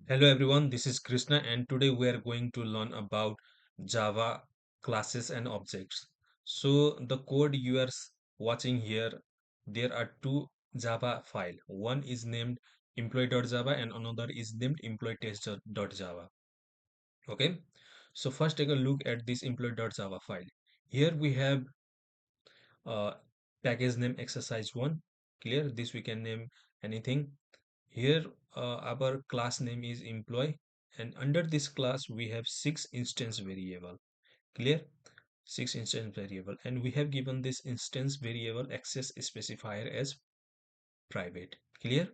Hello everyone, this is Krishna and today we are going to learn about Java classes and objects. So the code you are watching here, there are two Java file. One is named employee.java and another is named employee.test.java. Okay, so first take a look at this employee.java file. Here we have uh, package name exercise 1. Clear, this we can name anything. Here our class name is employee and under this class we have six instance variable. Clear, six instance variable, and we have given this instance variable access specifier as private. Clear,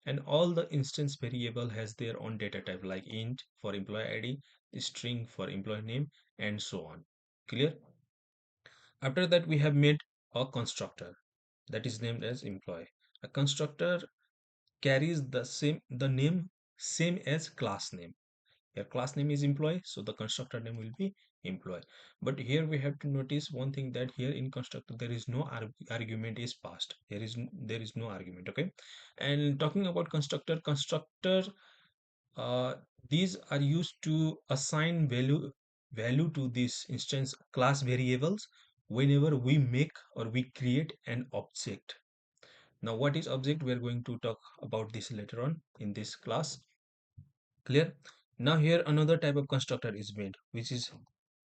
and all the instance variable has their own data type like int for employee id, string for employee name, and so on. Clear. After that we have made a constructor that is named as employee. A constructor carries the name same as class name. Your class name is employee, so the constructor name will be employee. But here we have to notice one thing, that here in constructor there is no argument is passed. There is no argument. Okay, and talking about constructor, uh, these are used to assign value to this instance class variables whenever we make or we create an object. Now, what is object? We are going to talk about this later on in this class. Clear? Now here another type of constructor is made, which is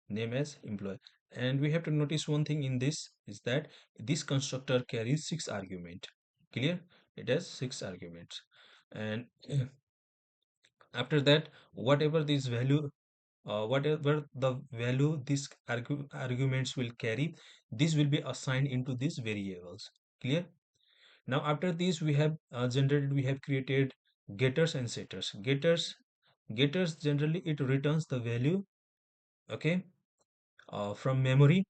name as employee. And we have to notice one thing in this is that this constructor carries six argument. Clear? It has six arguments. And after that, whatever this value, whatever the value these arguments will carry, this will be assigned into these variables. Clear? Now after this we have created getters and setters. Getters generally it returns the value, okay, from memory,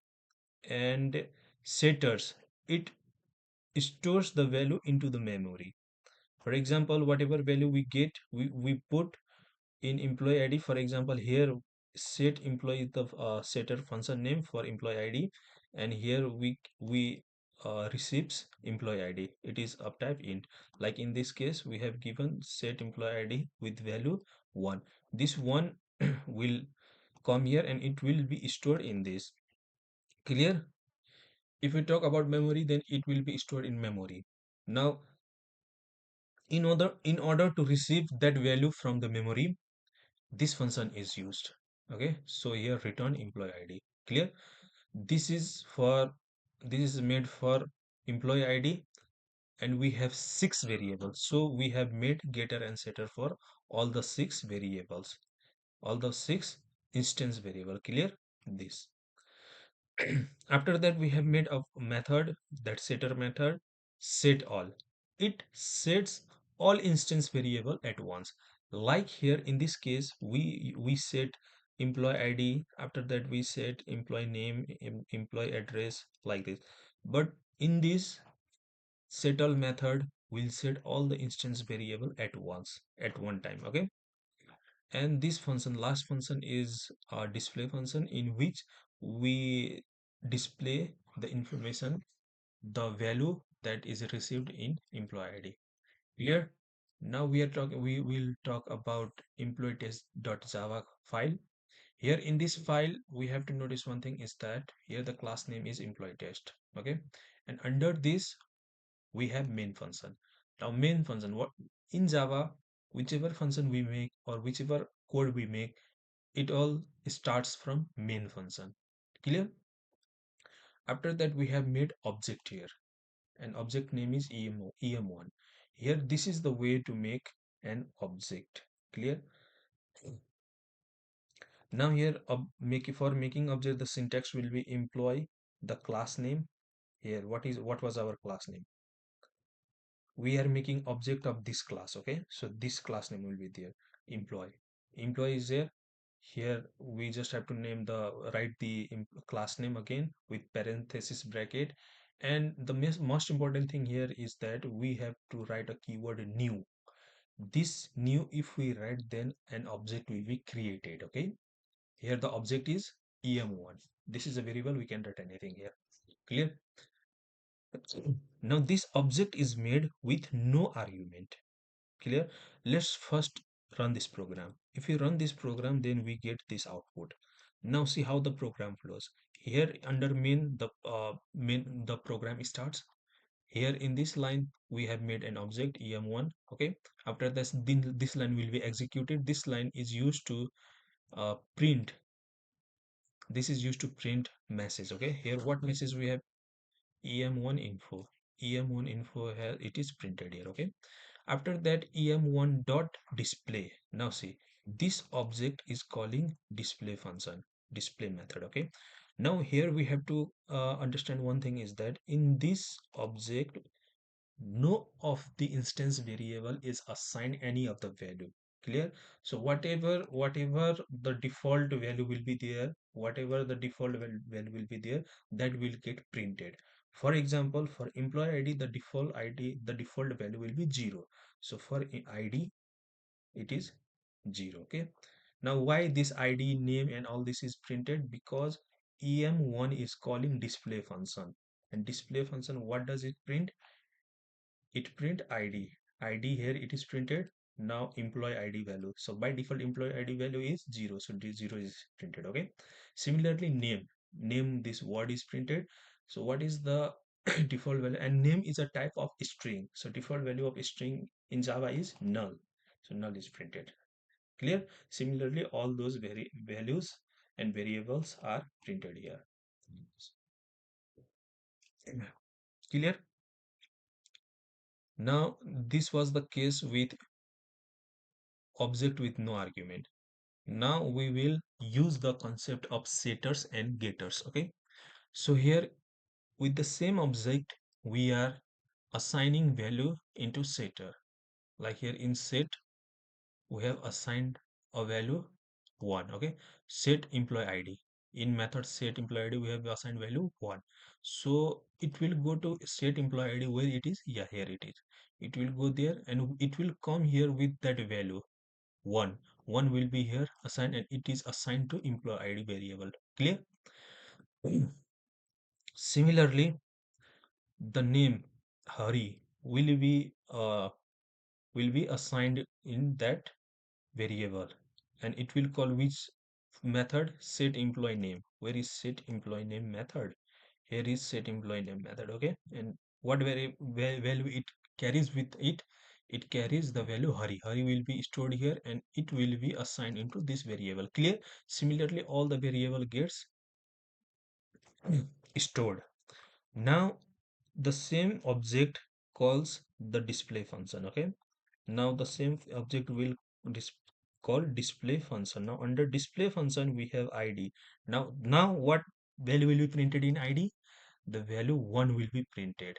and setters it stores the value into the memory. For example, whatever value we get, we put in employee id. For example, here set employee is the setter function name for employee id, and here we receives employee id, it is of type int. Like in this case we have given set employee id with value 1. This one will come here and it will be stored in this. Clear? If we talk about memory, then it will be stored in memory. Now in order to receive that value from the memory, this function is used. Okay, so here return employee id. Clear? this is for this is made for employee id, and we have six variables, so we have made getter and setter for all the six variables, all the six instance variable. Clear? This after that we have made a method, that setter method, set all. It sets all instance variable at once. Like here in this case we set employee id, after that we set employee name, employee address, like this. But in this set all method will set all the instance variable at once, at one time. Okay, and this function, last function, is a display function in which we display the information, the value that is received in employee id. Clear? Now we will talk about employee test.java file. Here in this file we have to notice one thing, is that here the class name is employee test. Okay, and under this we have main function. Now main function, what in Java, whichever function we make or whichever code we make, it all starts from main function. Clear? After that we have made object here, and object name is em1. Here this is the way to make an object. Clear? Now here for making object, the syntax will be employee, the class name. Here what was our class name? We are making object of this class. Okay, so this class name will be there, employee. Employee is there. Here we just have to write the class name again with parenthesis bracket. And the most important thing here is that we have to write a keyword new. This new, if we write, then an object will be created. Okay, here the object is em1. This is a variable, we can write anything here. Clear? Now this object is made with no argument. Clear? Let's first run this program. If we run this program, then we get this output. Now see how the program flows. Here under main the program starts. Here in this line we have made an object em1. Okay, after this, then this line will be executed. This line is used to print. This is used to print message. Okay, here what message we have? em1 info. Em1 info here it is printed here. Okay, after that em1 dot display. Now see, this object is calling display function, display method. Okay, now here we have to understand one thing is that in this object no of the instance variable is assigned any of the value. Clear? So whatever the default value will be there, whatever the default value will be there, that will get printed. For example, for employee id, the default value will be 0. So for id it is 0. Okay, now why this id name and all this is printed? Because em1 is calling display function, and display function, what does it print? It print id. Id here it is printed. Now employee id value, so by default employee id value is 0, so this 0 is printed. Okay, similarly name, this word is printed. So what is the default value? And name is a type of string, so default value of string in java is null, so null is printed. Clear? Similarly all those values and variables are printed here. Clear? Now this was the case with object with no argument. Now we will use the concept of setters and getters. Okay, so here with the same object we are assigning value into setter. Like here in set we have assigned a value 1. Okay, set employee id. In method set employee id we have assigned value 1. So it will go to set employee id, where it is, yeah, here it is. It will go there and it will come here with that value 1. 1 will be here assigned, and it is assigned to employee id variable. Clear? Similarly, the name Hari will be assigned in that variable, and it will call which method? Set employee name. Where is set employee name method? Here is set employee name method. Okay, and what value it carries with it? It carries the value Hari. Hari will be stored here and it will be assigned into this variable. Clear? Similarly all the variable gets stored. Now the same object calls the display function. Okay, now the same object will dis call display function. Now under display function we have id. Now what value will be printed in id? The value 1 will be printed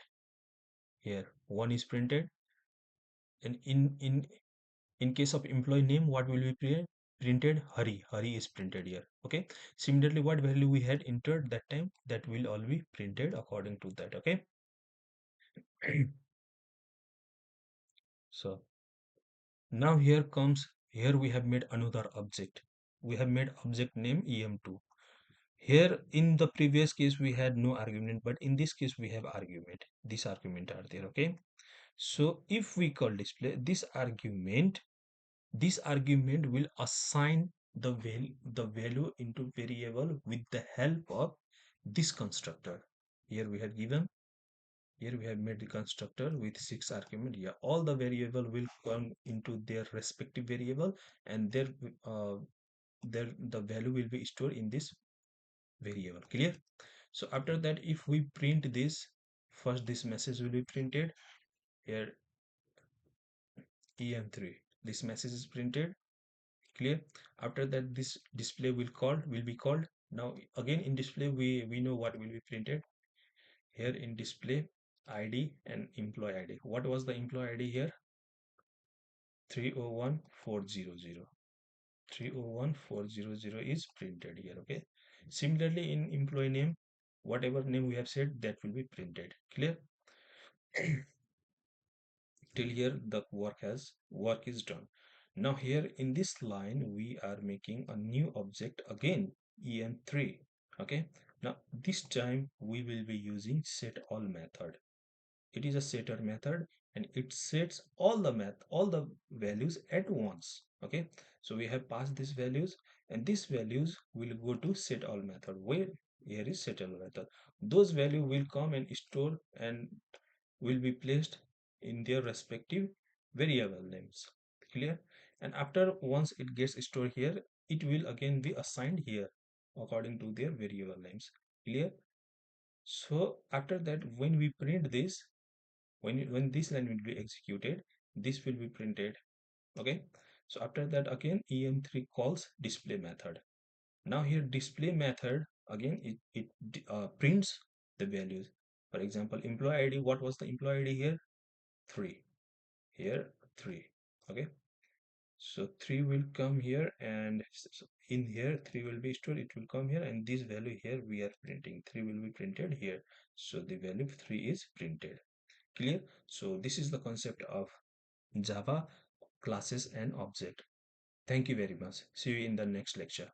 here. 1 is printed. And in case of employee name, what will be printed? Hari is printed here. Okay, similarly what value we had entered that time, that will all be printed according to that. Okay. So now here we have made another object. We have made object name em2. Here in the previous case we had no argument, but in this case we have argument. This argument are there. Okay, so if we call display, this argument will assign the value into variable with the help of this constructor. Here we have given, here we have made the constructor with 6 argument. Yeah, all the variable will come into their respective variable, and uh, the value will be stored in this variable. Clear? So after that, if we print this, first this message will be printed here, em3. This message is printed. Clear? After that, this display will be called. Now again in display we know what will be printed here in display, id and employee id. What was the employee id here? 301400. 301400 is printed here. Okay, similarly in employee name, whatever name we have said, that will be printed. Clear? Till here the work is done. Now here in this line we are making a new object again, em3. Okay, now this time we will be using set all method. It is a setter method, and it sets all the values at once. Okay, so we have passed these values, and these values will go to set all method. Where here is set all method, those value will come and store and will be placed in their respective variable names. Clear? And after once it gets stored here, it will again be assigned here according to their variable names. Clear? So after that, when we print this, when this line will be executed, this will be printed. Okay, so after that again em3 calls display method. Now here display method again it prints the values. For example, employee id, what was the employee id here? 3. Here 3. Okay, so 3 will come here, and in here 3 will be stored, it will come here, and this value here we are printing 3 will be printed here, so the value 3 is printed. Clear? So this is the concept of Java classes and object. Thank you very much. See you in the next lecture.